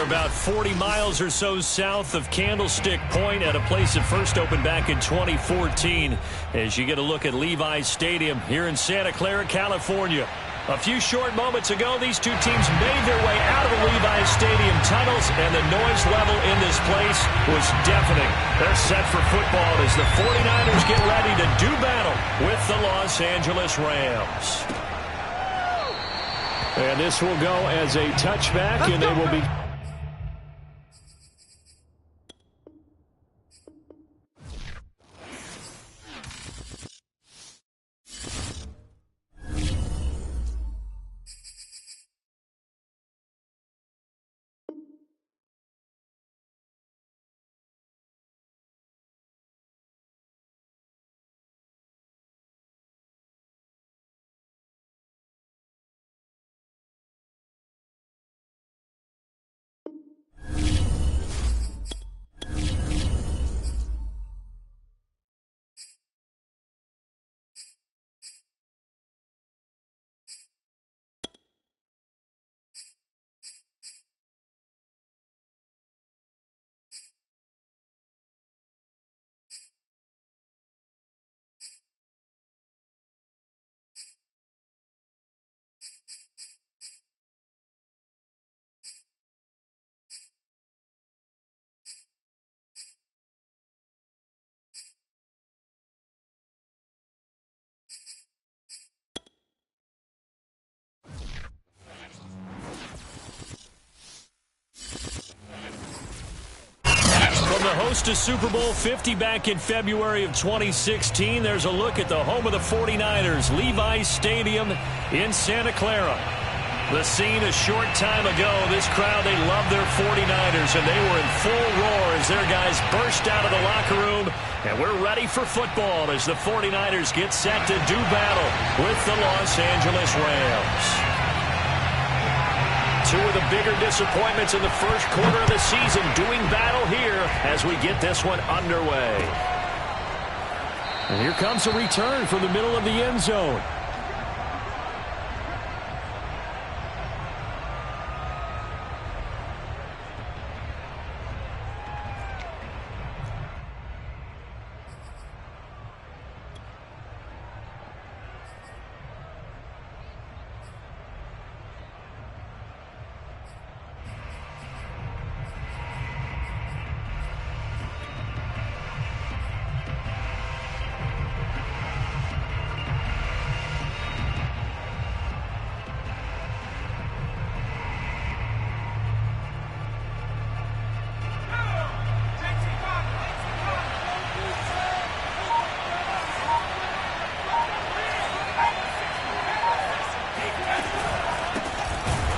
about 40 miles or so south of Candlestick Point at a place that first opened back in 2014 as you get a look at Levi's Stadium here in Santa Clara, California. A few short moments ago, these two teams made their way out of the Levi's Stadium tunnels, and the noise level in this place was deafening. They're set for football as the 49ers get ready to do battle with the Los Angeles Rams. And this will go as a touchback, and they will be... The host of Super Bowl 50 back in February of 2016. There's a look at the home of the 49ers, Levi's Stadium in Santa Clara. The scene a short time ago, this crowd, they love their 49ers, and they were in full roar as their guys burst out of the locker room. And we're ready for football as the 49ers get set to do battle with the Los Angeles Rams. Two of the bigger disappointments in the first quarter of the season doing battle here as we get this one underway. And here comes a return from the middle of the end zone.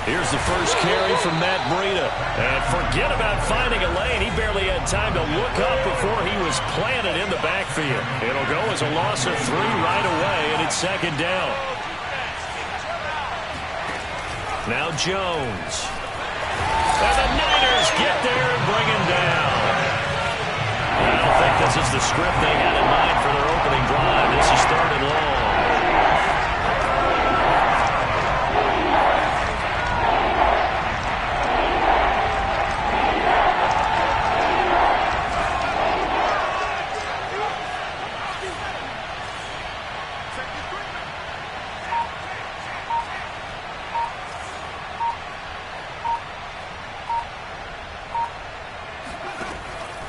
Here's the first carry from Matt Breida. And forget about finding a lane. He barely had time to look up before he was planted in the backfield. It'll go as a loss of 3 right away, and it's second down. Now Jones. And the Niners get there and bring him down. I don't think this is the script they had in mind for their opening drive. This is 3rd and long.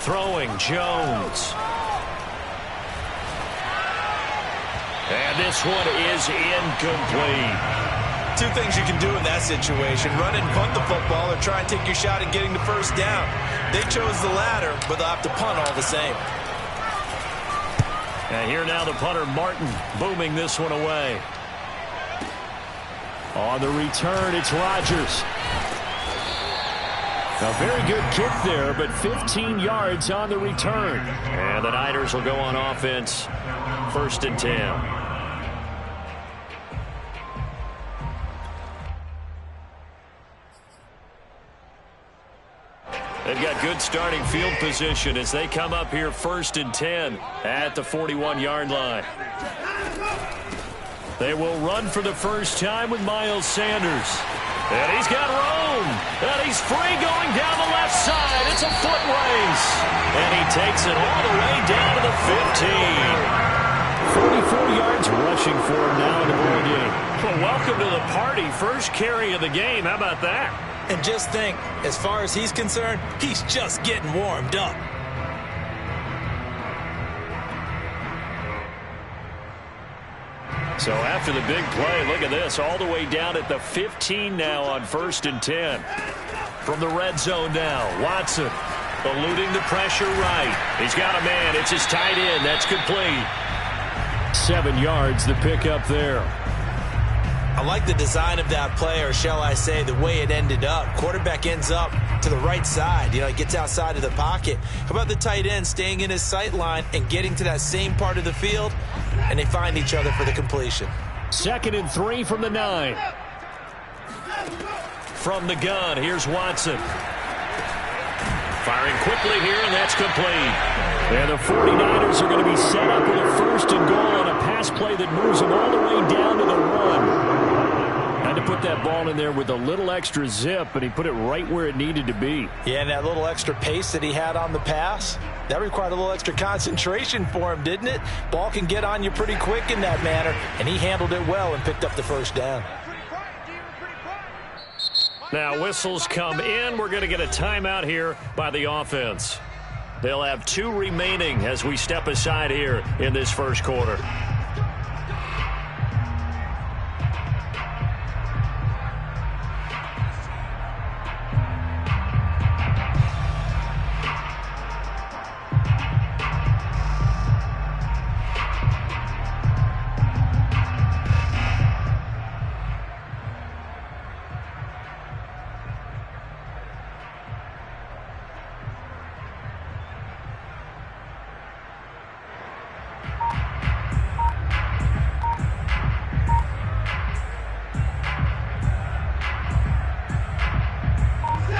Throwing Jones. And this one is incomplete. Two things you can do in that situation. Run and punt the football or try and take your shot at getting the first down. They chose the latter, but they'll have to punt all the same. And here now the punter Martin booming this one away. On the return, it's Rodgers. A very good kick there, but 15 yards on the return. And the Niners will go on offense. 1st and 10. They've got good starting field position as they come up here 1st and 10 at the 41-yard line. They will run for the first time with Miles Sanders. And he's got room. And he's free going down the left side. It's a foot race. And he takes it all the way down to the 15. 44 yards rushing for him now in the ball game. Well, welcome to the party. First carry of the game. How about that? And just think, as far as he's concerned, he's just getting warmed up. So after the big play, look at this, all the way down at the 15 now on 1st and 10. From the red zone now, Watson eluding the pressure right. He's got a man. It's his tight end. That's complete. 7 yards, the pickup there. I like the design of that play, or shall I say the way it ended up. Quarterback ends up to the right side. You know, he gets outside of the pocket. How about the tight end staying in his sight line and getting to that same part of the field? And they find each other for the completion. 2nd and 3 from the 9. From the gun, here's Watson. Firing quickly here, and that's complete. And the 49ers are going to be set up with a 1st and goal on a pass play that moves them all the way down to the 1. Had to put that ball in there with a little extra zip, and he put it right where it needed to be. Yeah, and that little extra pace that he had on the pass, that required a little extra concentration for him, didn't it? Ball can get on you pretty quick in that manner, and he handled it well and picked up the 1st down. Now whistles come in. We're going to get a timeout here by the offense. They'll have 2 remaining as we step aside here in this 1st quarter.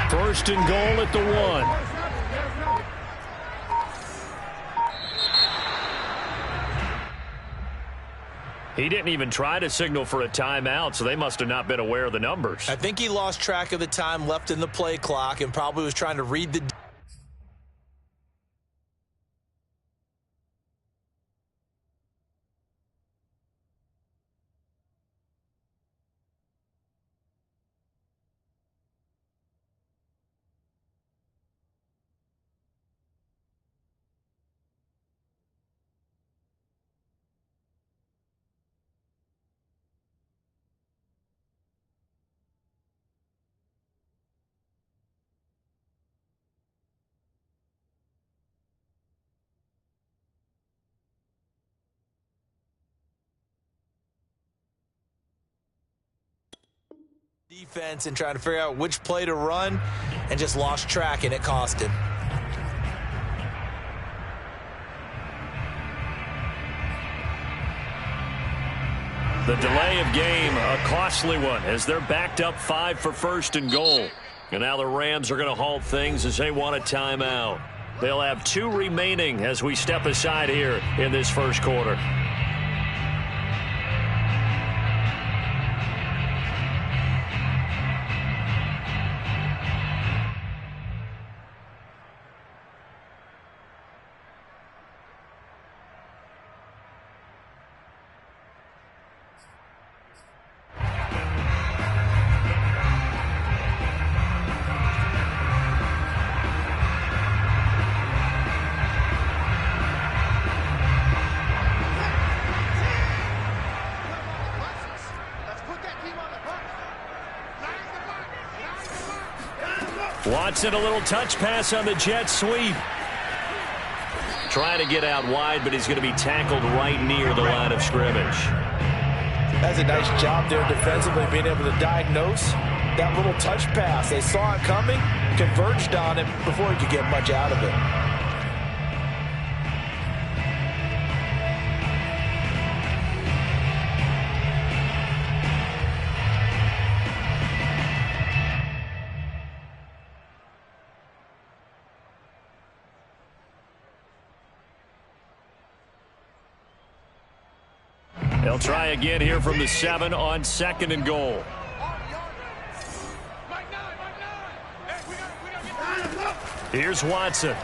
First and goal at the 1. He didn't even try to signal for a timeout, so they must have not been aware of the numbers. I think he lost track of the time left in the play clock and probably was trying to read the... defense and trying to figure out which play to run and just lost track, and it cost him. The delay of game, a costly one, as they're backed up 5 for 1st and goal. And now the Rams are going to halt things as they want a timeout. They'll have 2 remaining as we step aside here in this 1st quarter. Watson, a little touch pass on the jet sweep. Trying to get out wide, but he's going to be tackled right near the line of scrimmage. That's a nice job there defensively, being able to diagnose that little touch pass. They saw it coming, converged on it before he could get much out of it. They'll try again here from the 7 on 2nd and goal. Here's Watson.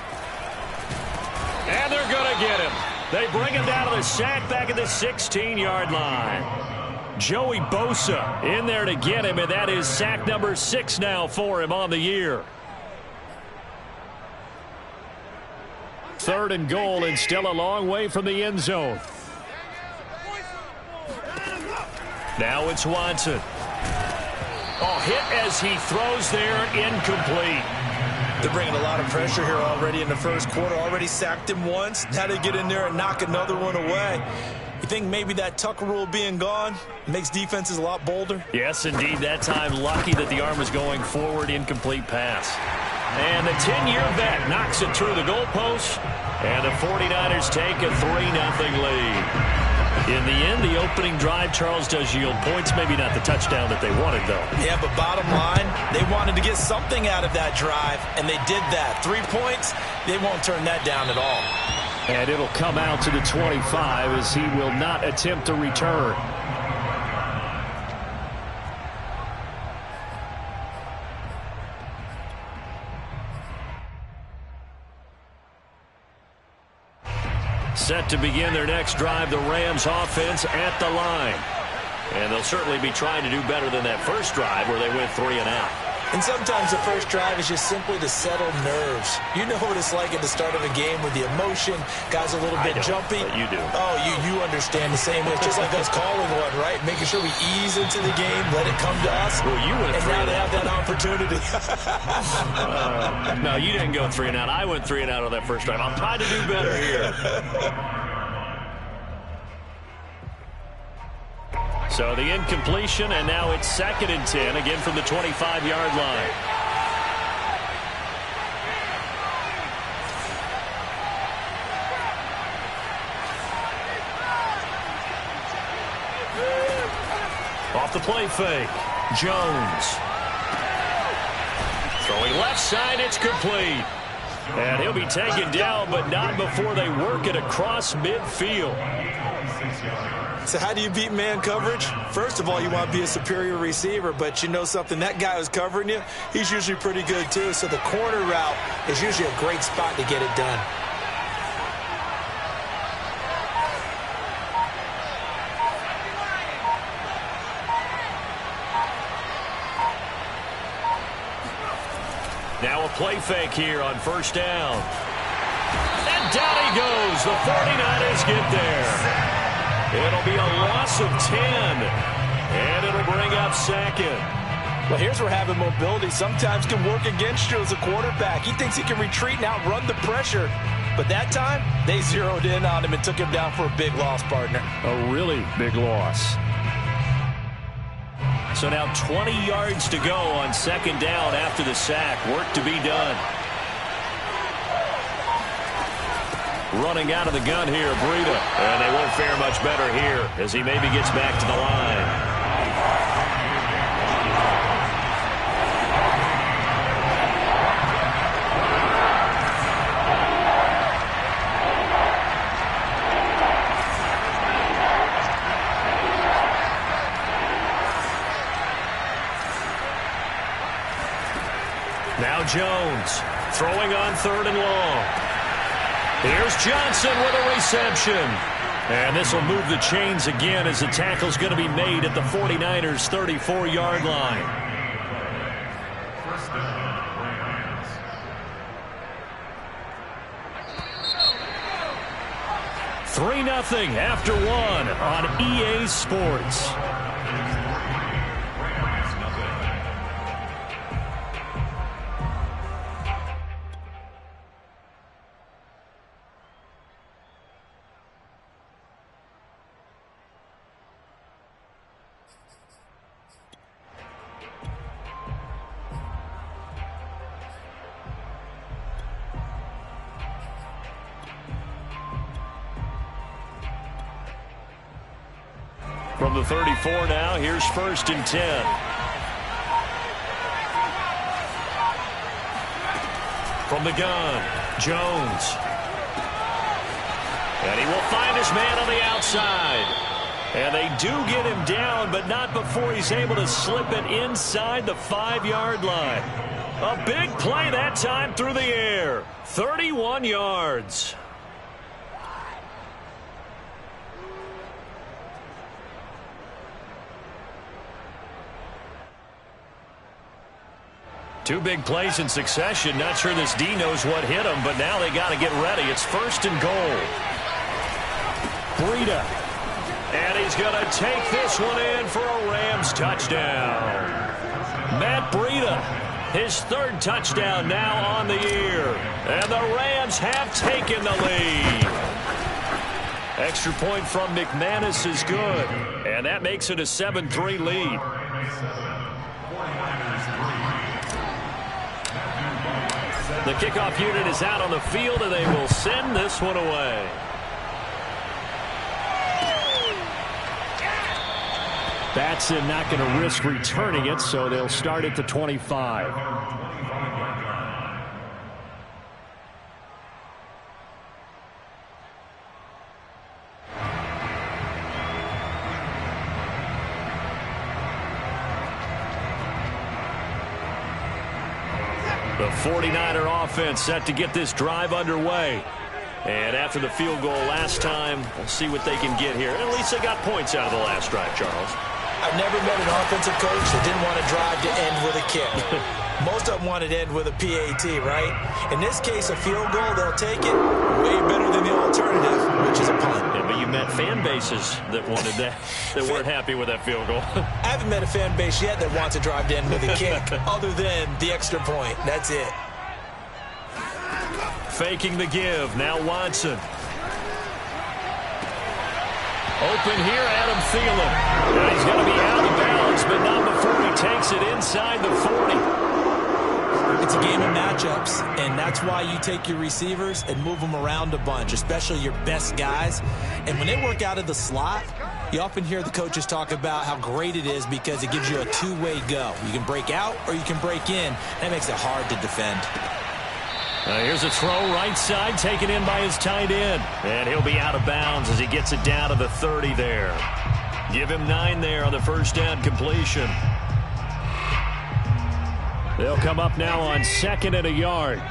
And they're going to get him. They bring him down to the sack back at the 16-yard line. Joey Bosa in there to get him, and that is sack number 6 now for him on the year. 3rd and goal, and still a long way from the end zone. Now it's Watson. Oh, hit as he throws there, incomplete. They're bringing a lot of pressure here already in the first quarter. Already sacked him once. Now they get in there and knock another one away. You think maybe that Tucker rule being gone makes defenses a lot bolder? Yes, indeed. That time, lucky that the arm was going forward. Incomplete pass. And the 10-year vet knocks it through the goalpost. And the 49ers take a 3-0 lead. In the end, the opening drive, Charles, does yield points. Maybe not the touchdown that they wanted, though. Yeah, but bottom line, they wanted to get something out of that drive, and they did that. 3 points, they won't turn that down at all. And it'll come out to the 25 as he will not attempt to return. Set to begin their next drive, the Rams offense at the line. And they'll certainly be trying to do better than that first drive where they went 3 and out. And sometimes the first drive is just simply to settle nerves. You know what it's like at the start of a game with the emotion, guys a little bit jumpy. But you do. Oh, you understand the same way. It's just like us calling one, right? Making sure we ease into the game, let it come to us. Well, you went and 3 now and they out. have that opportunity. No, you didn't go 3 and out. I went 3 and out on that first drive. I'm trying to do better here. So the incompletion, and now it's 2nd and 10, again from the 25-yard line. Off the play fake, Jones. Throwing left side, it's complete. And he'll be taken down, but not before they work it across midfield. So how do you beat man coverage? First of all, you want to be a superior receiver, but you know something, that guy who's covering you, he's usually pretty good too. So the corner route is usually a great spot to get it done. Now a play fake here on first down. And down he goes. The 49ers get there. It'll be a loss of 10. And it'll bring up 2nd. Well, here's where having mobility sometimes can work against you as a quarterback. He thinks he can retreat and outrun the pressure. But that time, they zeroed in on him and took him down for a big loss, partner. A really big loss. So now 20 yards to go on 2nd down after the sack. Work to be done. Running out of the gun here, Breida. And they won't fare much better here as he maybe gets back to the line. Now Jones throwing on 3rd and long. Here's Johnson with a reception. And this will move the chains again as the tackle's going to be made at the 49ers' 34-yard line. 3-0 after 1 on EA Sports. From the 34 now, here's 1st and 10. From the gun, Jones. And he will find his man on the outside. And they do get him down, but not before he's able to slip it inside the 5-yard line. A big play that time through the air. 31 yards. Two big plays in succession. Not sure this D knows what hit him, but now they got to get ready. It's 1st and goal. Breida. And he's going to take this one in for a Rams touchdown. Matt Breida, his 3rd touchdown now on the year. And the Rams have taken the lead. Extra point from McManus is good. And that makes it a 7-3 lead. The kickoff unit is out on the field, and they will send this one away. Batson not going to risk returning it, so they'll start at the 25. The 49er offense set to get this drive underway. And after the field goal last time, we'll see what they can get here. At least they got points out of the last drive, Charles. I've never met an offensive coach that didn't want to drive to end with a kick. Most of them wanted to end with a PAT, right? In this case, a field goal, they'll take it. Way better than the alternative, which is a punt. Yeah, but you met fan bases that wanted that, that weren't happy with that field goal. I haven't met a fan base yet that wants to drive to end with a kick, other than the extra point. That's it. Faking the give. Now Watson. Open here, Adam Thielen. Now he's going to be out of bounds, but not before he takes it inside the 40. It's a game of matchups, and that's why you take your receivers and move them around a bunch, especially your best guys. And when they work out of the slot, you often hear the coaches talk about how great it is because it gives you a two-way go. You can break out or you can break in. That makes it hard to defend. Here's a throw right side taken in by his tight end. And he'll be out of bounds as he gets it down to the 30 there. Give him 9 there on the first down completion. They'll come up now on 2nd and a yard.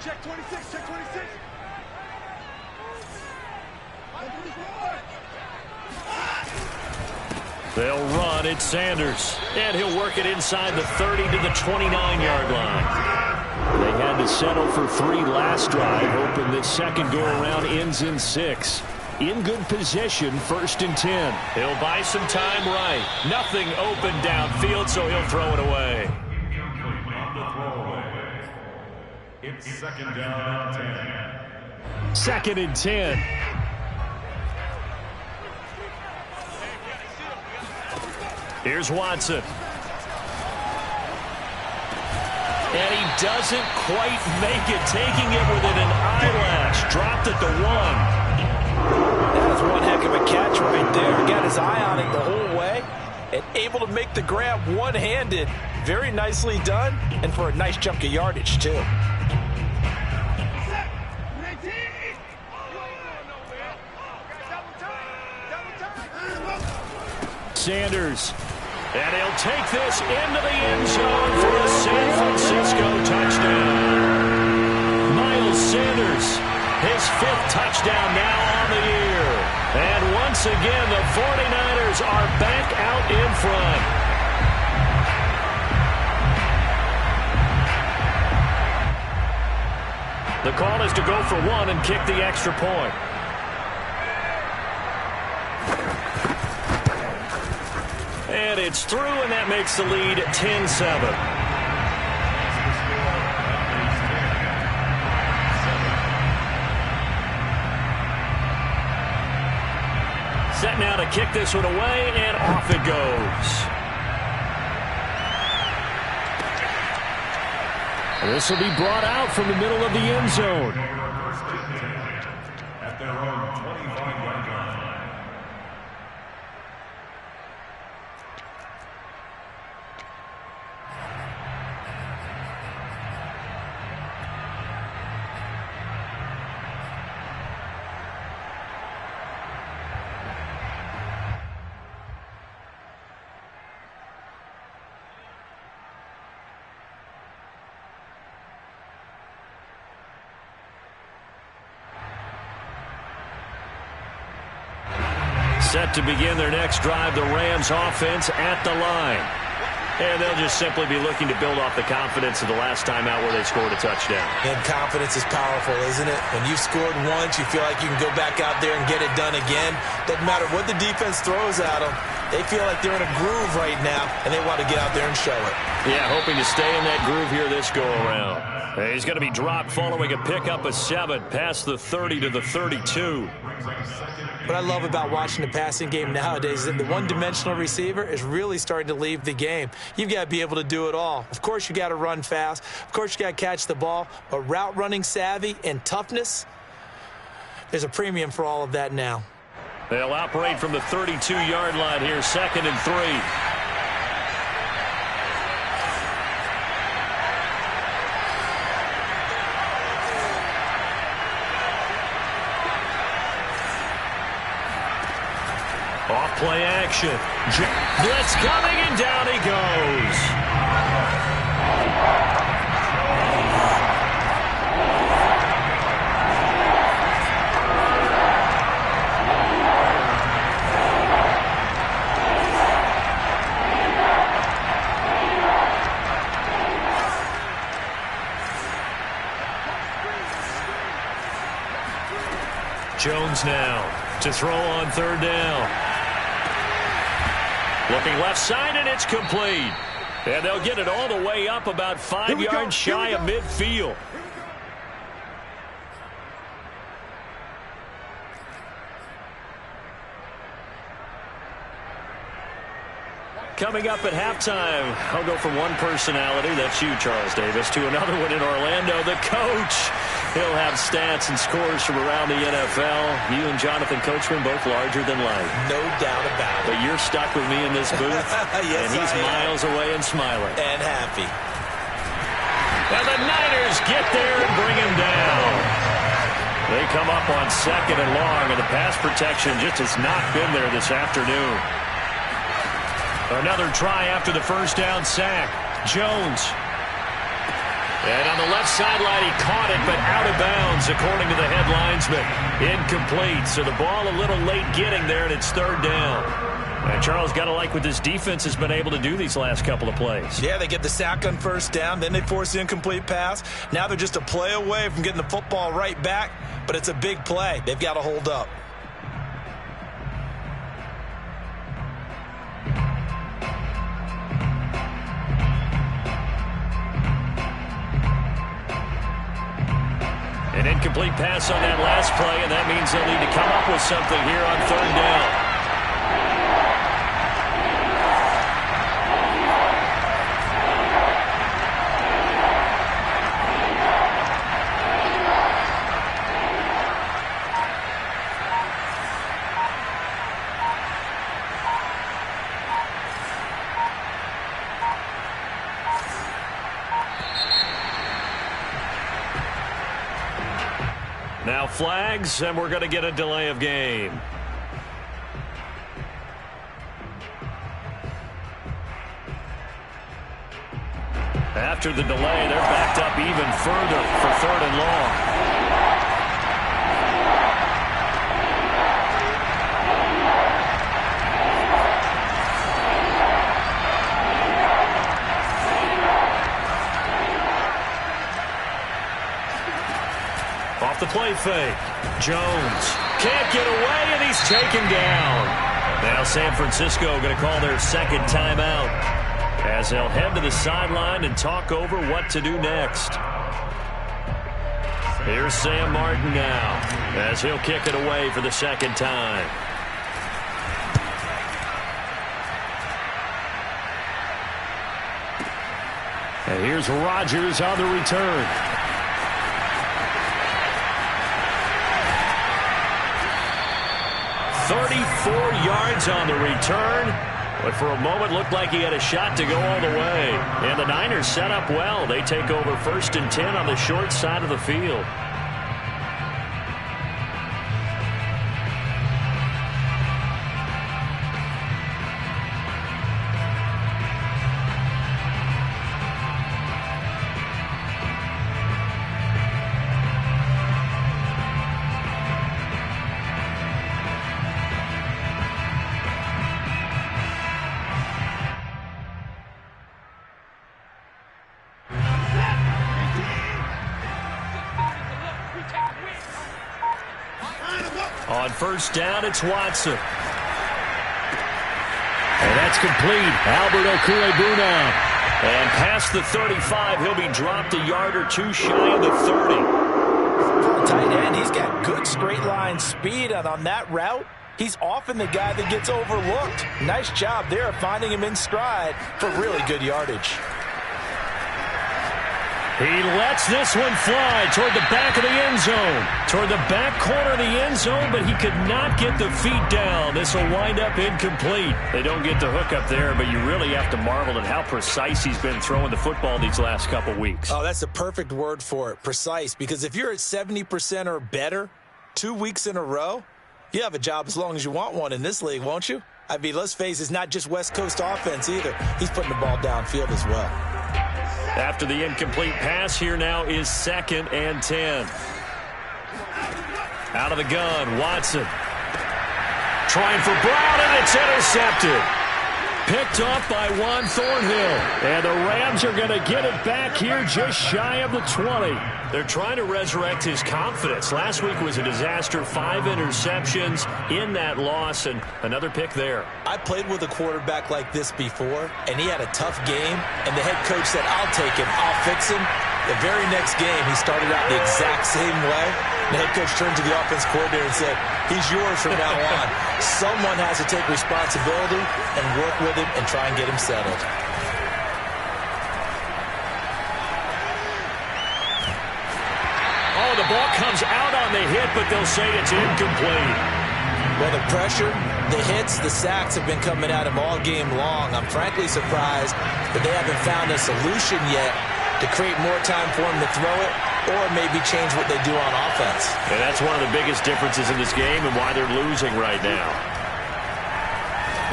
Check 26, check 26. They'll run. It's Sanders. And he'll work it inside the 30 to the 29-yard line. They had to settle for 3 last drive, hoping this second go-around ends in 6. In good position, 1st and 10. He'll buy some time right. Nothing open downfield, so he'll throw it away. It's 2nd down and 10. 2nd and 10. Here's Watson. And he doesn't quite make it, taking it within an eyelash. Dropped at the 1. That is one heck of a catch right there. Got his eye on it the whole way and able to make the grab one-handed. Very nicely done, and for a nice chunk of yardage, too. Sanders. And he'll take this into the end zone for a San Francisco touchdown. Miles Sanders, his 5th touchdown now on the year. And once again, the 49ers are back out in front. The call is to go for 1 and kick the extra point. And it's through, and that makes the lead 10-7. Set now to kick this one away, and off it goes. This will be brought out from the middle of the end zone. At their own 25-yard line. Set to begin their next drive, the Rams offense at the line. And they'll just simply be looking to build off the confidence of the last time out where they scored a touchdown. And confidence is powerful, isn't it? When you've scored once, you feel like you can go back out there and get it done again. Doesn't matter what the defense throws at them. They feel like they're in a groove right now, and they want to get out there and show it. Yeah, hoping to stay in that groove here this go-around. He's going to be dropped following a pickup of 7 past the 30 to the 32. What I love about watching the passing game nowadays is that the one-dimensional receiver is really starting to leave the game. You've got to be able to do it all. Of course, you got to run fast. Of course, you got to catch the ball. But route running savvy and toughness, there's a premium for all of that now. They'll operate from the 32-yard line here, 2nd and 3. Off-play action. Blitz coming, and down he goes. Jones now to throw on 3rd down. Looking left side, and it's complete. And they'll get it all the way up about 5 yards shy of midfield. Coming up at halftime, I'll go from one personality, that's you, Charles Davis, to another one in Orlando, the coach. He'll have stats and scores from around the NFL. You and Jonathan Coachman both larger than life. No doubt about it. But you're stuck with me in this booth, yes, and he's miles away and smiling. And happy. And the Niners get there and bring him down. They come up on 2nd and long, and the pass protection just has not been there this afternoon. Another try after the first down sack. Jones. And on the left sideline, he caught it, but out of bounds, according to the head linesman. Incomplete, so the ball a little late getting there, and it's 3rd down. And Charles, got to like what this defense has been able to do these last couple of plays. Yeah, they get the sack on 1st down, then they force the incomplete pass. Now they're just a play away from getting the football right back, but it's a big play. They've got to hold up. An incomplete pass on that last play, and that means they'll need to come up with something here on 3rd down. Now flags, and we're going to get a delay of game. After the delay, they're backed up even further for 3rd and long. Off the play fake. Jones can't get away, and he's taken down. Now San Francisco going to call their 2nd timeout as they'll head to the sideline and talk over what to do next. Here's Sam Martin now as he'll kick it away for the 2nd time. And here's Rodgers on the return. 34 yards on the return, but for a moment looked like he had a shot to go all the way. And the Niners set up well. They take over 1st and 10 on the short side of the field. On first down, it's Watson. And that's complete. Albert Okwuegbunam now. And past the 35, he'll be dropped a yard or two shy of the 30. For a tight end, he's got good straight line speed, and on that route, he's often the guy that gets overlooked. Nice job there of finding him in stride for really good yardage. He lets this one fly toward the back of the end zone. Toward the back corner of the end zone, but he could not get the feet down. This will wind up incomplete. They don't get the hook up there, but you really have to marvel at how precise he's been throwing the football these last couple weeks. Oh, that's a perfect word for it, precise, because if you're at 70% or better 2 weeks in a row, you have a job as long as you want one in this league, won't you? I mean, let's face it, it's not just West Coast offense either. He's putting the ball downfield as well. After the incomplete pass, here now is 2nd and 10. Out of the gun, Watson. Trying for Brown, and it's intercepted. Picked off by Juan Thornhill. And the Rams are going to get it back here just shy of the 20. They're trying to resurrect his confidence. Last week was a disaster. 5 interceptions in that loss, and another pick there. I played with a quarterback like this before, and he had a tough game, and the head coach said, I'll take him, I'll fix him. The very next game, he started out the exact same way. The head coach turned to the offense coordinator and said, he's yours from now on. Someone has to take responsibility and work with him and try and get him settled. Oh, the ball comes out on the hit, but they'll say it's incomplete. Well, the pressure, the hits, the sacks have been coming at him all game long. I'm frankly surprised that they haven't found a solution yet to create more time for him to throw it or maybe change what they do on offense. And that's one of the biggest differences in this game and why they're losing right now.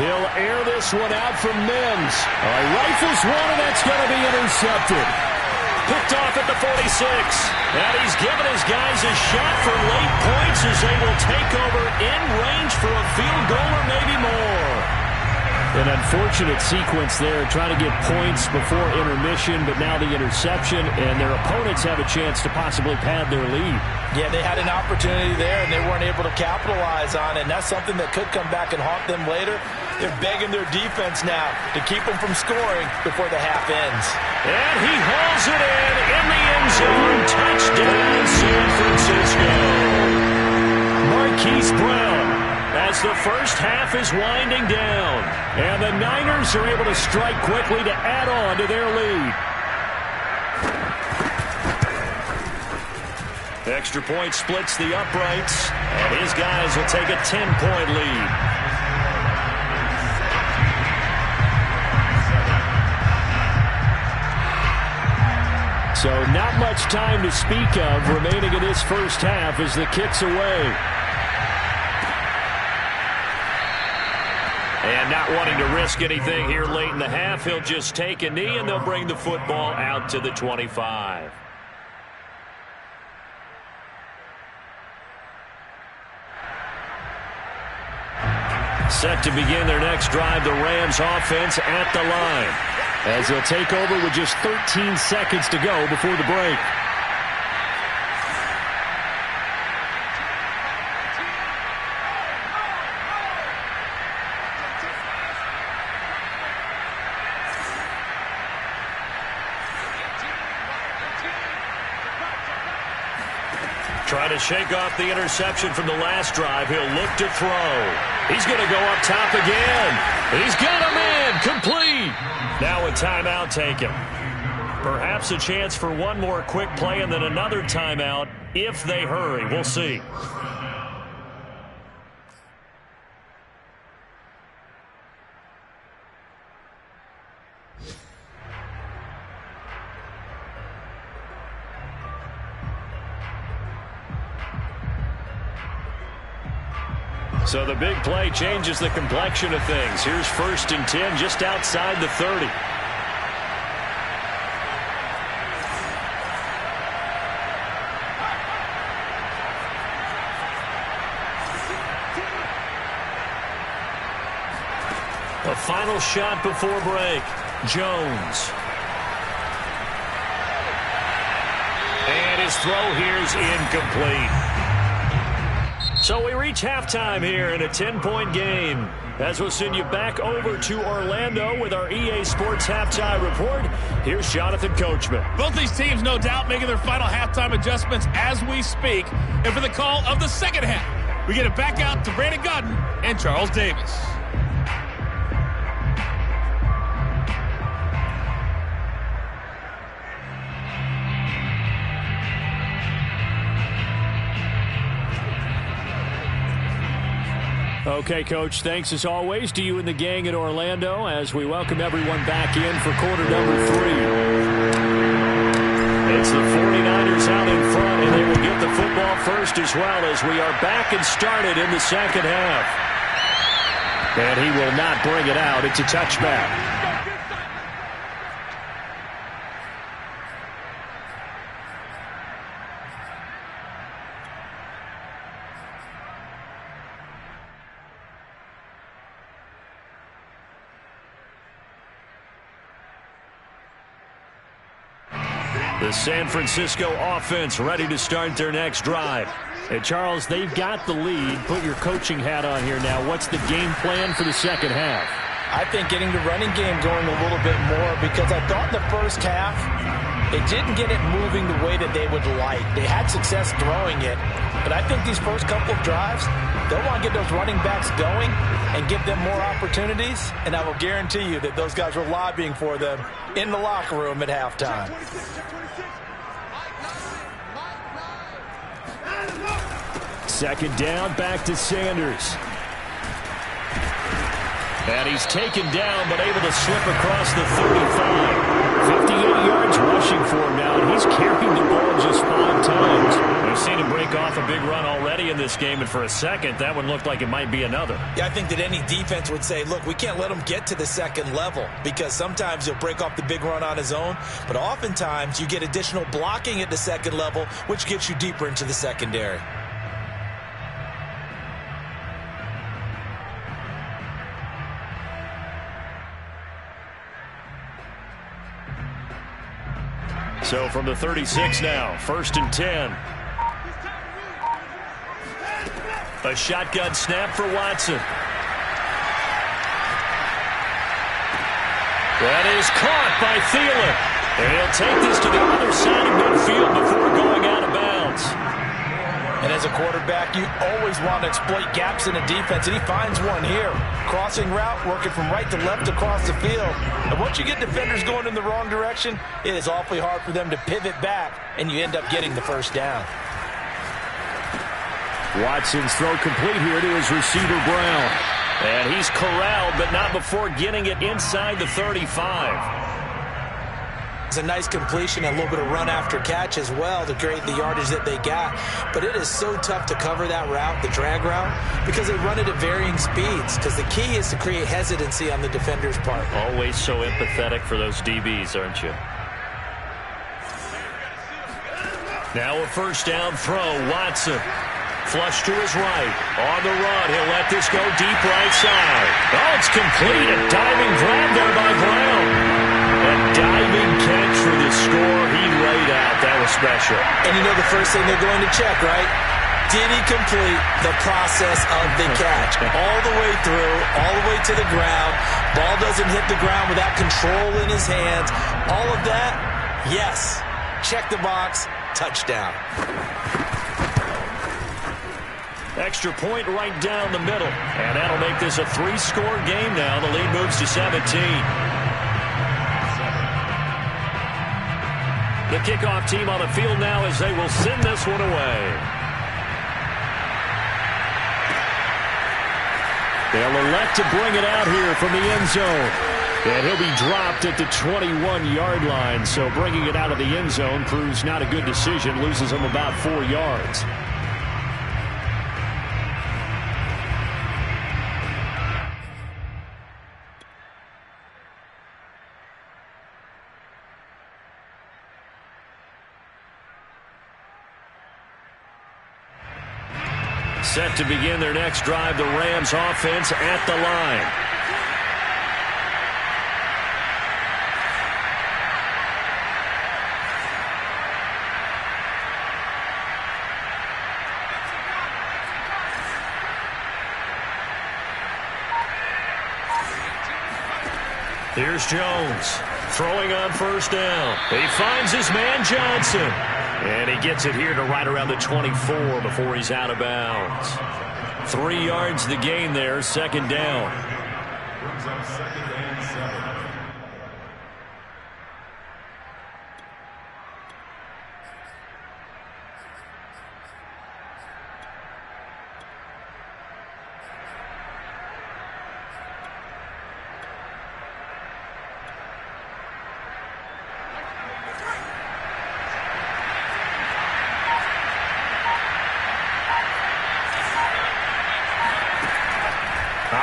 He'll air this one out from Mims. Rifles one, and that's going to be intercepted. Picked off at the 46. And he's given his guys a shot for late points as they will take over in range for a field goal or maybe more. An unfortunate sequence there, trying to get points before intermission, but now the interception, and their opponents have a chance to possibly pad their lead. Yeah, they had an opportunity there, and they weren't able to capitalize on it, and that's something that could come back and haunt them later. They're begging their defense now to keep them from scoring before the half ends. And he hauls it in the end zone. Touchdown, San Francisco. Marquise Brown, as the first half is winding down. And the Niners are able to strike quickly to add on to their lead. Extra point splits the uprights, and his guys will take a 10-point lead. So not much time to speak of remaining in this first half as the kick's away. And not wanting to risk anything here late in the half, he'll just take a knee and they'll bring the football out to the 25. Set to begin their next drive, the Rams offense at the line, as they'll take over with just 13 seconds to go before the break. Trying to shake off the interception from the last drive. He'll look to throw. He's going to go up top again. He's got a man complete. Now a timeout taken. Perhaps a chance for one more quick play and then another timeout if they hurry. We'll see. So the big play changes the complexion of things. Here's 1st and 10 just outside the 30. A final shot before break. Jones. And his throw here is incomplete. So we reach halftime here in a 10-point game. As we'll send you back over to Orlando with our EA Sports Halftime Report, here's Jonathan Coachman. Both these teams, no doubt, making their final halftime adjustments as we speak. And for the call of the second half, we get it back out to Brandon Godden and Charles Davis. Okay, Coach, thanks as always to you and the gang at Orlando as we welcome everyone back in for quarter number 3. It's the 49ers out in front, and they will get the football first as well as we are back and started in the second half. And he will not bring it out. It's a touchback. The San Francisco offense ready to start their next drive. And Charles, they've got the lead. Put your coaching hat on here now. What's the game plan for the second half? I think getting the running game going a little bit more, because I thought in the first half they didn't get it moving the way that they would like. They had success throwing it, but I think these first couple of drives, they'll want to get those running backs going and give them more opportunities, and I will guarantee you that those guys were lobbying for them in the locker room at halftime. Second down, back to Sanders. And he's taken down, but able to slip across the 35. 58 yards rushing for him now, and he's carried the ball just 5 times. We've seen him break off a big run already in this game, and for a second, that one looked like it might be another. Yeah, I think that any defense would say, look, we can't let him get to the second level, because sometimes he'll break off the big run on his own, but oftentimes you get additional blocking at the second level, which gets you deeper into the secondary. So from the 36 now, 1st and 10. A shotgun snap for Watson. That is caught by Thielen. And he'll take this to the other side of midfield before going out of bounds. And as a quarterback, you always want to exploit gaps in a defense, and he finds one here. Crossing route, working from right to left across the field. And once you get defenders going in the wrong direction, it is awfully hard for them to pivot back, and you end up getting the first down. Watson's throw complete here to his receiver, Brown. And he's corralled, but not before getting it inside the 35. It's a nice completion, a little bit of run after catch as well to create the yardage that they got. But it is so tough to cover that route, the drag route, because they run it at varying speeds. Because the key is to create hesitancy on the defender's part. Always so empathetic for those DBs, aren't you? Now a first down throw, Watson. Flush to his right. On the run, he'll let this go deep right side. Oh, it's complete. A diving grab there by Brown. A diving catch for the score he laid out. That was special. And you know the first thing they're going to check, right? Did he complete the process of the catch? All the way through, all the way to the ground. Ball doesn't hit the ground without control in his hands. All of that, yes. Check the box, touchdown. Extra point right down the middle. And that'll make this a 3-score game now. The lead moves to 17. The kickoff team on the field now as they will send this one away. They'll elect to bring it out here from the end zone. And he'll be dropped at the 21-yard line. So bringing it out of the end zone proves not a good decision. Loses him about 4 yards. Set to begin their next drive, the Rams offense at the line. Here's Jones throwing on first down. He finds his man Johnson. And he gets it here to right around the 24 before he's out of bounds. 3 yards the gain there, second down. Brings up second and 7.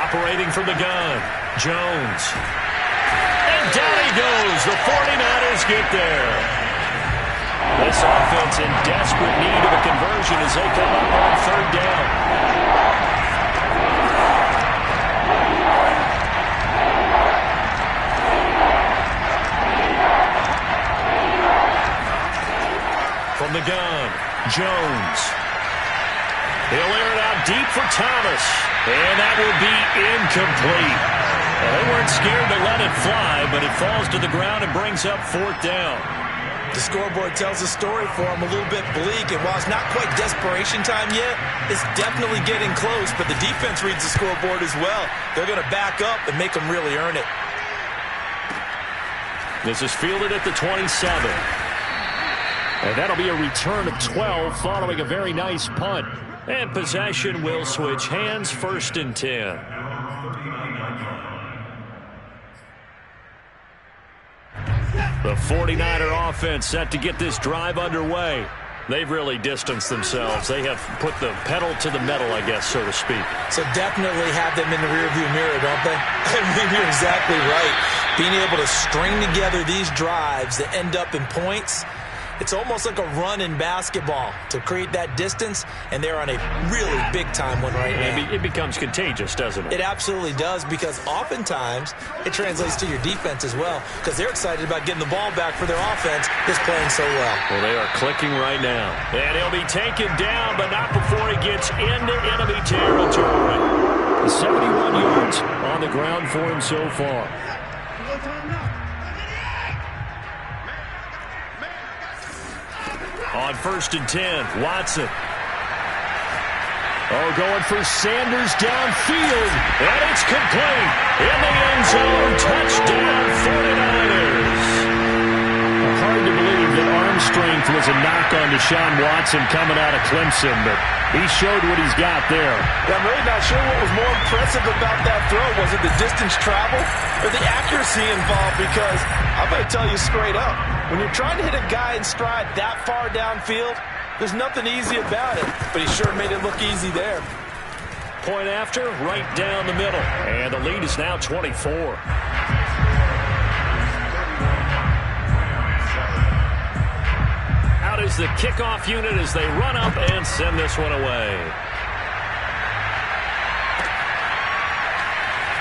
Operating from the gun, Jones. And down he goes. The 49ers get there. This offense in desperate need of a conversion as they come up on third down. From the gun, Jones. He'll air it out deep for Thomas. And that will be incomplete. Well, they weren't scared to let it fly, but it falls to the ground and brings up fourth down. The scoreboard tells a story for him, a little bit bleak, and while it's not quite desperation time yet, it's definitely getting close, but the defense reads the scoreboard as well. They're going to back up and make them really earn it. This is fielded at the 27. And that'll be a return of 12 following a very nice punt. And possession will switch hands, first and 10. The 49er offense set to get this drive underway. They've really distanced themselves. They have put the pedal to the metal, I guess, so to speak. So definitely have them in the rearview mirror, don't they? I mean, you're exactly right. Being able to string together these drives that end up in points, it's almost like a run in basketball to create that distance, and they're on a really big-time one right now. It becomes contagious, doesn't it? It absolutely does, because oftentimes it translates to your defense as well, because they're excited about getting the ball back for their offense that's playing so well. Well, they are clicking right now. And he'll be taken down, but not before he gets into enemy territory. 71 yards on the ground for him so far. On first and 10, Watson. Oh, going for Sanders downfield. And it's complete. In the end zone, touchdown 49ers. Hard to believe that arm strength was a knock on Deshaun Watson coming out of Clemson, but he showed what he's got there. Yeah, I'm really not sure what was more impressive about that throw. Was it the distance travel or the accuracy involved? Because I'm going to tell you straight up, when you're trying to hit a guy in stride that far downfield, there's nothing easy about it, but he sure made it look easy there. Point after, right down the middle, and the lead is now 24. Out is the kickoff unit as they run up and send this one away.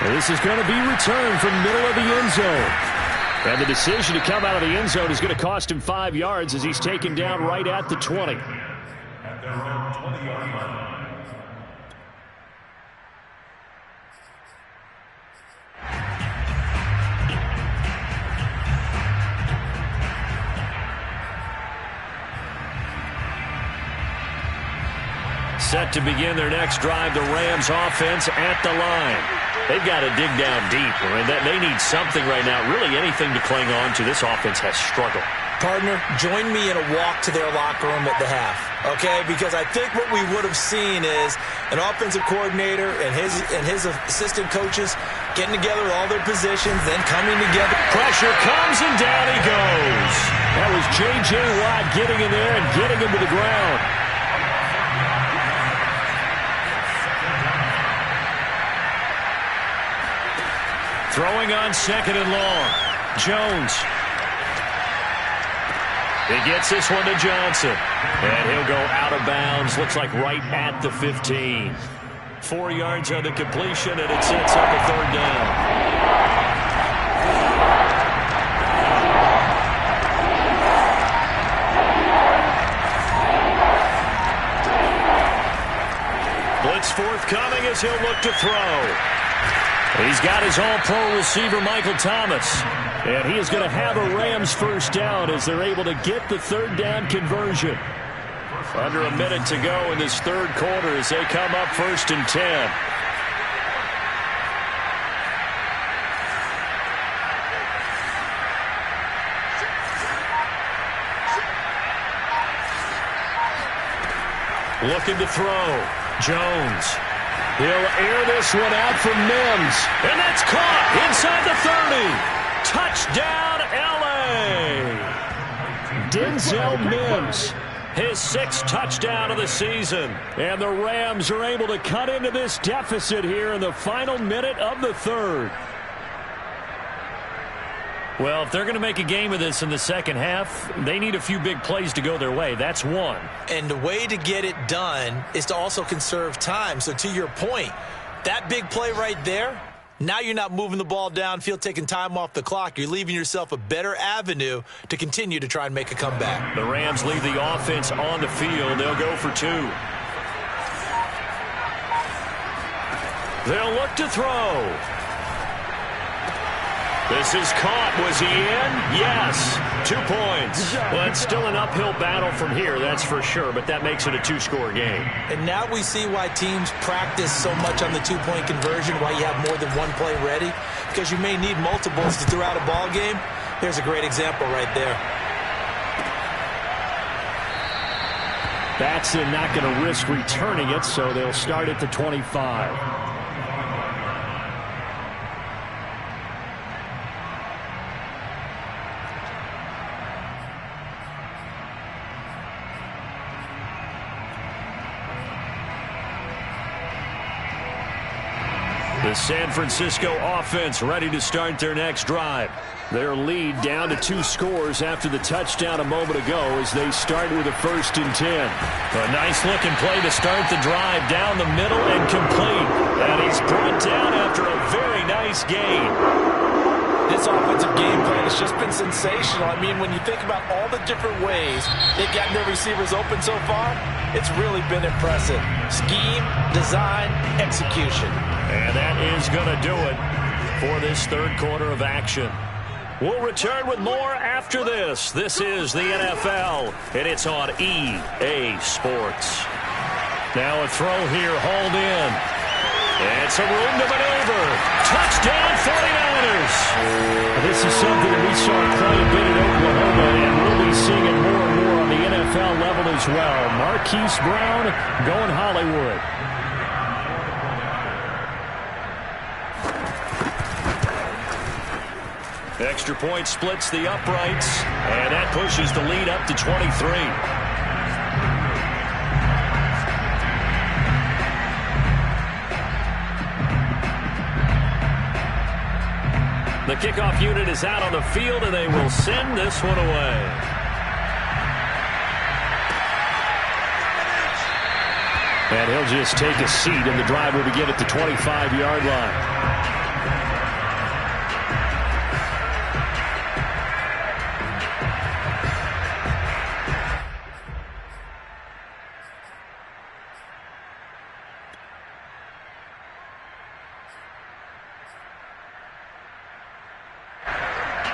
Well, this is going to be returned from middle of the end zone. And the decision to come out of the end zone is going to cost him 5 yards as he's taken down right at the 20. At their own 20-yard line. Set to begin their next drive, the Rams offense at the line. They've got to dig down deep. I mean, they need something right now, really anything to cling on to. This offense has struggled. Partner, join me in a walk to their locker room at the half, okay? Because I think what we would have seen is an offensive coordinator and his assistant coaches getting together with all their positions, then coming together. Pressure comes, and down he goes. That was J.J. Watt getting in there and getting him to the ground. Throwing on second and long. Jones. He gets this one to Johnson. And he'll go out of bounds. Looks like right at the 15. 4 yards on the completion, and it sets up a third down. Blitz forthcoming as he'll look to throw. He's got his all-pro receiver, Michael Thomas. And he is going to have a Rams first down as they're able to get the third down conversion. Under a minute to go in this third quarter as they come up 1st and 10. Looking to throw. Jones. He'll air this one out for Mims. And that's caught inside the 30. Touchdown, L.A. Denzel Mims. His 6th touchdown of the season. And the Rams are able to cut into this deficit here in the final minute of the third. Well, if they're going to make a game of this in the second half, they need a few big plays to go their way. That's one. And the way to get it done is to also conserve time. So to your point, that big play right there, now you're not moving the ball downfield, taking time off the clock. You're leaving yourself a better avenue to continue to try and make a comeback. The Rams leave the offense on the field. They'll go for 2. They'll look to throw. This is caught. Was he in? Yes. 2 points. Well, it's still an uphill battle from here, that's for sure, but that makes it a 2-score game. And now we see why teams practice so much on the 2-point conversion, why you have more than one play ready, because you may need multiples to throw out a ball game. Here's a great example right there. Batson not going to risk returning it, so they'll start at the 25. The San Francisco offense ready to start their next drive. Their lead down to 2 scores after the touchdown a moment ago as they start with a 1st and 10. A nice-looking play to start the drive down the middle and complete. And he's brought down after a very nice gain. This offensive game plan has just been sensational. I mean, when you think about all the different ways they've gotten their receivers open so far, it's really been impressive. Scheme, design, execution. And that is going to do it for this third quarter of action. We'll return with more after this. This is the NFL, and it's on EA Sports. Now a throw here, hauled in. And some room to maneuver. Touchdown, 49ers. This is something we saw quite a bit in Oklahoma, and we'll be seeing it more and more on the NFL level as well. Marquise Brown going Hollywood. Extra point splits the uprights, and that pushes the lead up to 23. The kickoff unit is out on the field, and they will send this one away. And he'll just take a seat, and the drive will begin at the 25-yard line.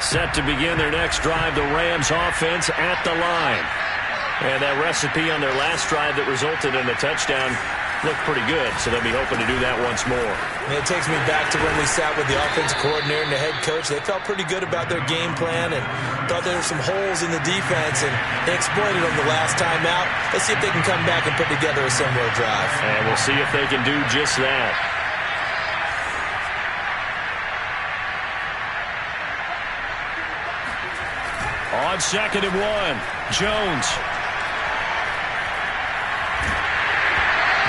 Set to begin their next drive, the Rams offense at the line. And that recipe on their last drive that resulted in a touchdown looked pretty good, so they'll be hoping to do that once more. And it takes me back to when we sat with the offensive coordinator and the head coach. They felt pretty good about their game plan and thought there were some holes in the defense, and they exploited them the last time out. Let's see if they can come back and put together a similar drive. And we'll see if they can do just that. On 2nd and 1, Jones.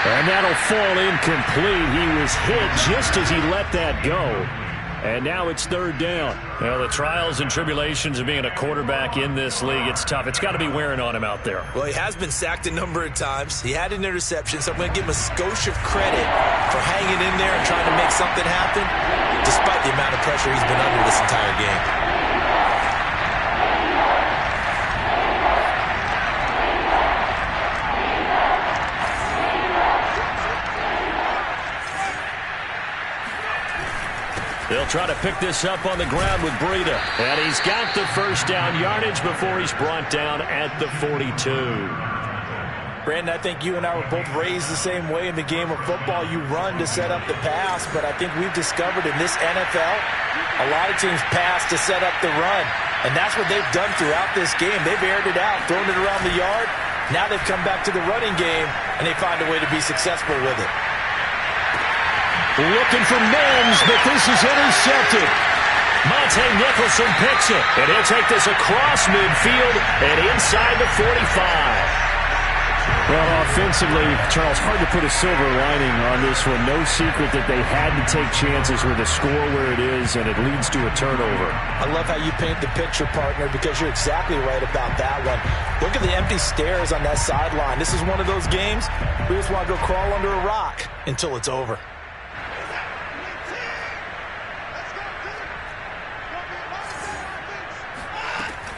And that'll fall incomplete. He was hit just as he let that go. And now it's 3rd down. Well, the trials and tribulations of being a quarterback in this league, it's tough. It's got to be wearing on him out there. Well, he has been sacked a number of times. He had an interception, so I'm going to give him a skosh of credit for hanging in there and trying to make something happen, despite the amount of pressure he's been under this entire game. They'll try to pick this up on the ground with Breida. And he's got the first down yardage before he's brought down at the 42. Brandon, I think you and I were both raised the same way in the game of football. You run to set up the pass, but I think we've discovered in this NFL, a lot of teams pass to set up the run. And that's what they've done throughout this game. They've aired it out, thrown it around the yard. Now they've come back to the running game, and they find a way to be successful with it. Looking for Mims, but this is intercepted. Monte Nicholson picks it, and he'll take this across midfield and inside the 45. Well, offensively, Charles, hard to put a silver lining on this one. No secret that they had to take chances with a score where it is, and it leads to a turnover. I love how you paint the picture, partner, because you're exactly right about that one. Look at the empty stairs on that sideline. This is one of those games we just want to go crawl under a rock until it's over.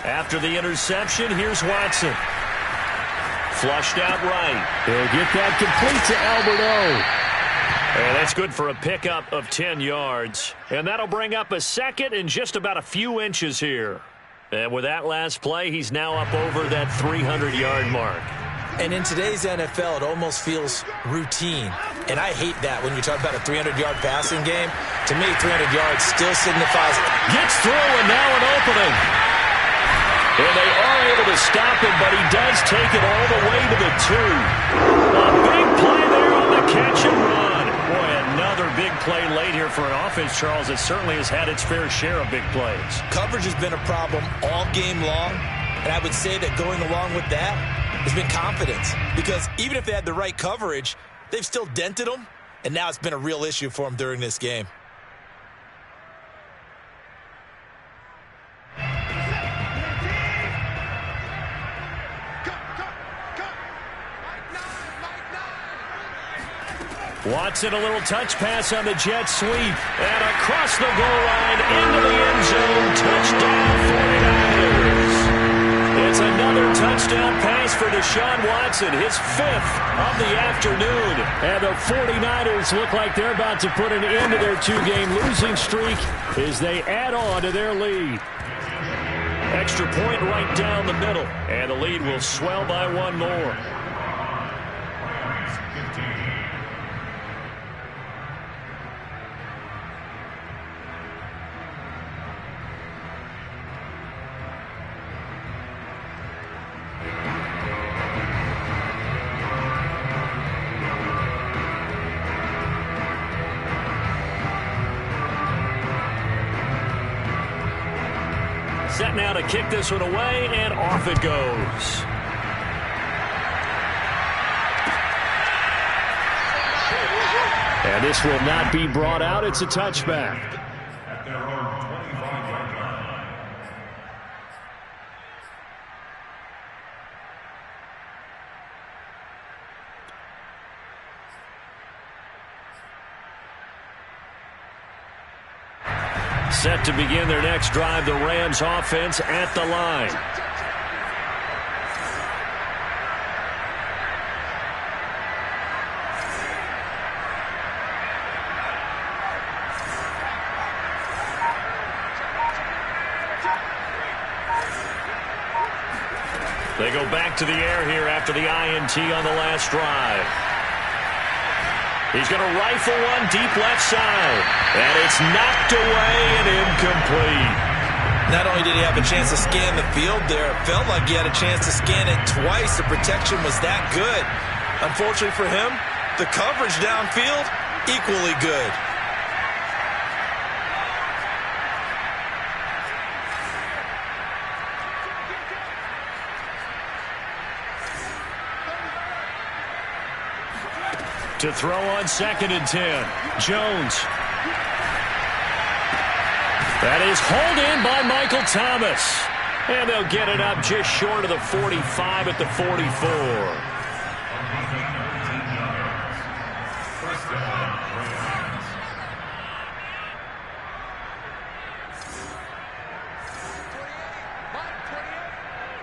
After the interception, here's Watson. Flushed out right. He'll get that complete to Alberto. And that's good for a pickup of 10 yards. And that'll bring up a second and just about a few inches here. And with that last play, he's now up over that 300-yard mark. And in today's NFL, it almost feels routine. And I hate that when you talk about a 300-yard passing game. To me, 300 yards still signifies it. Gets through and now an opening. And they are able to stop him, but he does take it all the way to the 2. A big play there on the catch and run. Boy, another big play late here for an offense, Charles, that certainly has had its fair share of big plays. Coverage has been a problem all game long, and I would say that going along with that has been confidence. Because even if they had the right coverage, they've still dented them, and now it's been a real issue for them during this game. Watson, a little touch pass on the jet sweep. And across the goal line into the end zone. Touchdown 49ers. It's another touchdown pass for Deshaun Watson, his 5th of the afternoon. And the 49ers look like they're about to put an end to their 2-game losing streak as they add on to their lead. Extra point right down the middle. And the lead will swell by one more. Set now to kick this one away, and off it goes. And this will not be brought out. It's a touchback. At their own 25-yard line. Set to begin their next drive, the Rams offense at the line. They go back to the air here after the INT on the last drive. He's going to rifle one deep left side. And it's knocked away and incomplete. Not only did he have a chance to scan the field there, it felt like he had a chance to scan it twice. The protection was that good. Unfortunately for him, the coverage downfield, equally good. To throw on 2nd and 10. Jones. That is hauled in by Michael Thomas. And they'll get it up just short of the 45 at the 44.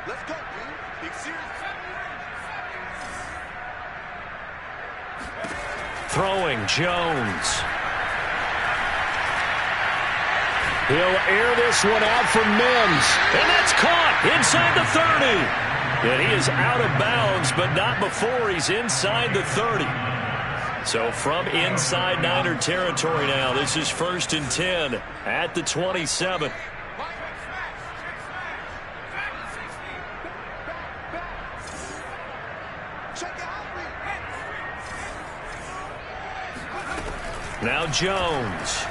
Let's go, dude. Big series. Throwing Jones. He'll air this one out for Mims. And that's caught inside the 30. And he is out of bounds, but not before he's inside the 30. So from inside Niner territory now, this is 1st and 10 at the 27. Now Jones.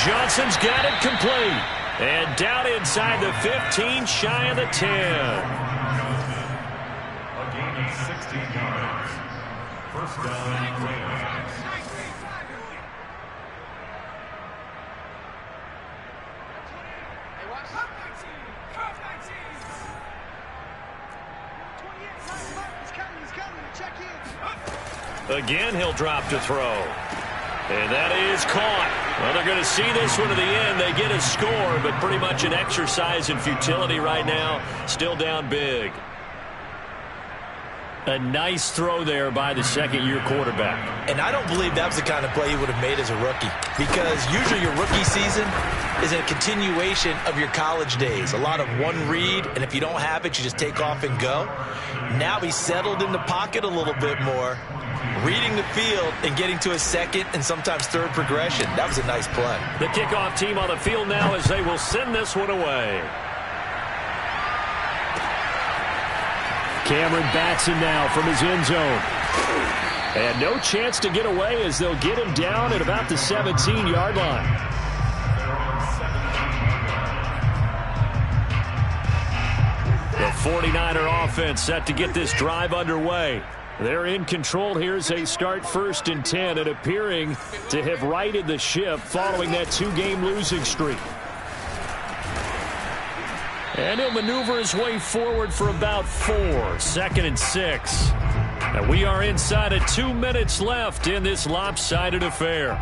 Johnson's got it complete. And down inside the 15, shy of the 10. A gain of 16 yards. First down, Rams. Again, he'll drop to throw. And that is caught. Well, they're going to see this one to the end. They get a score, but pretty much an exercise in futility right now. Still down big. A nice throw there by the second-year quarterback. And I don't believe that was the kind of play he would have made as a rookie, because usually your rookie season is a continuation of your college days. A lot of one read, and if you don't have it, you just take off and go. Now he's settled in the pocket a little bit more, reading the field and getting to a second and sometimes third progression. That was a nice play. The kickoff team on the field now as they will send this one away. Cameron Batson now from his end zone. And no chance to get away as they'll get him down at about the 17-yard line. The 49er offense set to get this drive underway. They're in control here as they start 1st and 10 and appearing to have righted the ship following that 2-game losing streak. And he'll maneuver his way forward for about 4. 2nd and 6. And we are inside of 2 minutes left in this lopsided affair.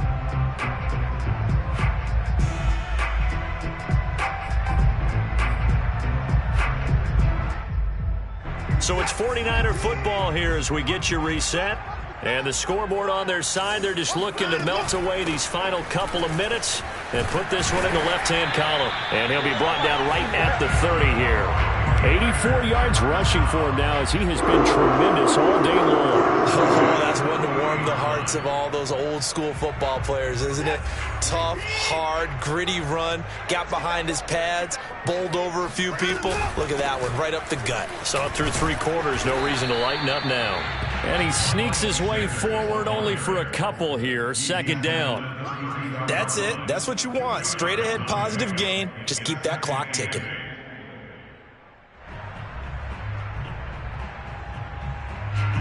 So it's 49er football here as we get you reset. And the scoreboard on their side, they're just looking to melt away these final couple of minutes and put this one in the left-hand column. And he'll be brought down right at the 30 here. 84 yards rushing for him now as he has been tremendous all day long. Oh, that's one to warm the hearts of all those old-school football players, isn't it? Tough, hard, gritty run, got behind his pads, bowled over a few people. Look at that one, right up the gut. Saw it through 3 quarters, no reason to lighten up now. And he sneaks his way forward only for a couple here. 2nd down. That's it. That's what you want. Straight ahead, positive gain. Just keep that clock ticking.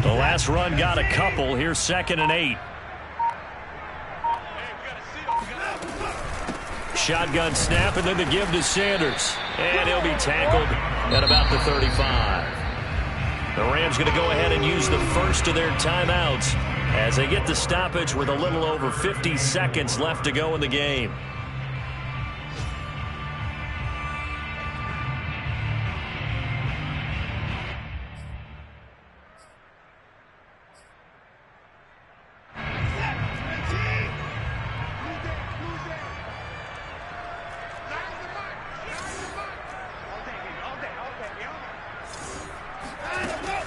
The last run got a couple. Here's 2nd and 8. Shotgun snap and then the give to Sanders. And he'll be tackled at about the 35. The Rams going to go ahead and use the first of their timeouts as they get the stoppage with a little over 50 seconds left to go in the game.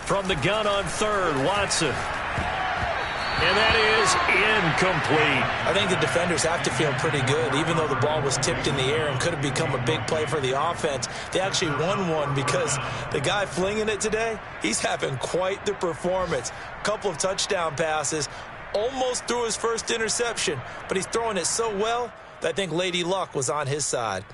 From the gun on 3rd, Watson. And that is incomplete. I think the defenders have to feel pretty good. Even though the ball was tipped in the air and could have become a big play for the offense, they actually won one because the guy flinging it today, he's having quite the performance. A couple of touchdown passes, almost threw his first interception, but he's throwing it so well that I think Lady Luck was on his side.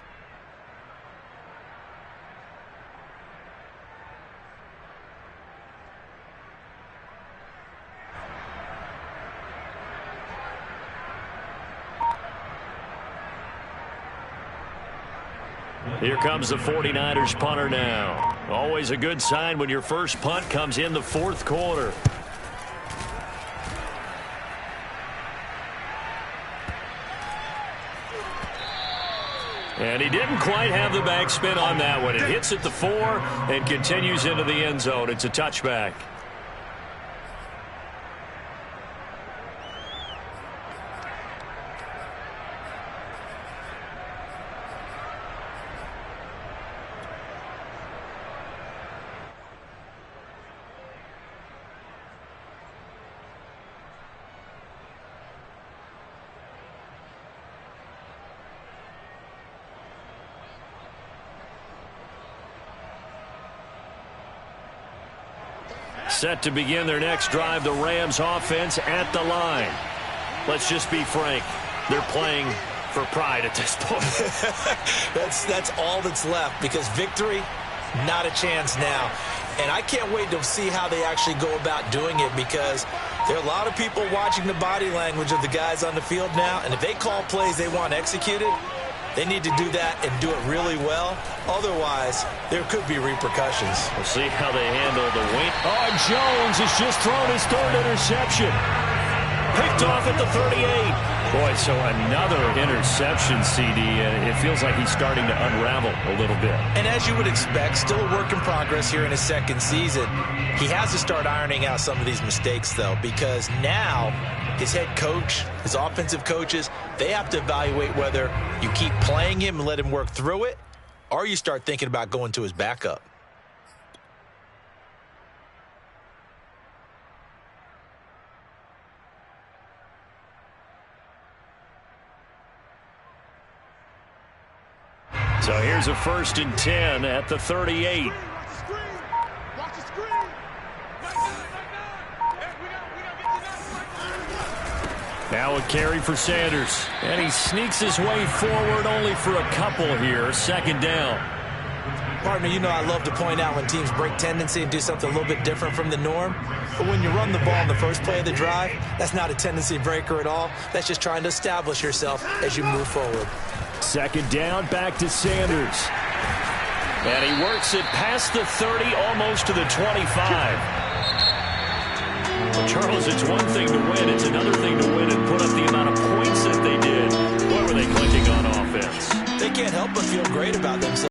Here comes the 49ers punter now. Always a good sign when your first punt comes in the 4th quarter. And he didn't quite have the backspin on that one. It hits at the 4 and continues into the end zone. It's a touchback. Set to begin their next drive, the Rams offense at the line. Let's just be frank. They're playing for pride at this point. That's all that's left, because victory, not a chance now. And I can't wait to see how they actually go about doing it, because there are a lot of people watching the body language of the guys on the field now, and if they call plays they want executed, they need to do that and do it really well. Otherwise, there could be repercussions. We'll see how they handle the wing. Oh, Jones has just thrown his third interception. Picked off at the 38. Boy, so another interception, CD. It feels like he's starting to unravel a little bit. And as you would expect, still a work in progress here in his second season. He has to start ironing out some of these mistakes, though, because now his head coach, his offensive coaches, they have to evaluate whether you keep playing him and let him work through it, or you start thinking about going to his backup. So here's a 1st and 10 at the 38. Now a carry for Sanders. And he sneaks his way forward only for a couple here. 2nd down. Partner, you know I love to point out when teams break tendency and do something a little bit different from the norm. But when you run the ball in the first play of the drive, that's not a tendency breaker at all. That's just trying to establish yourself as you move forward. 2nd down, back to Sanders. And he works it past the 30, almost to the 25. Well, Charles, it's one thing to win. It's another thing to win and put up the amount of points that they did. What were they clicking on offense? They can't help but feel great about themselves.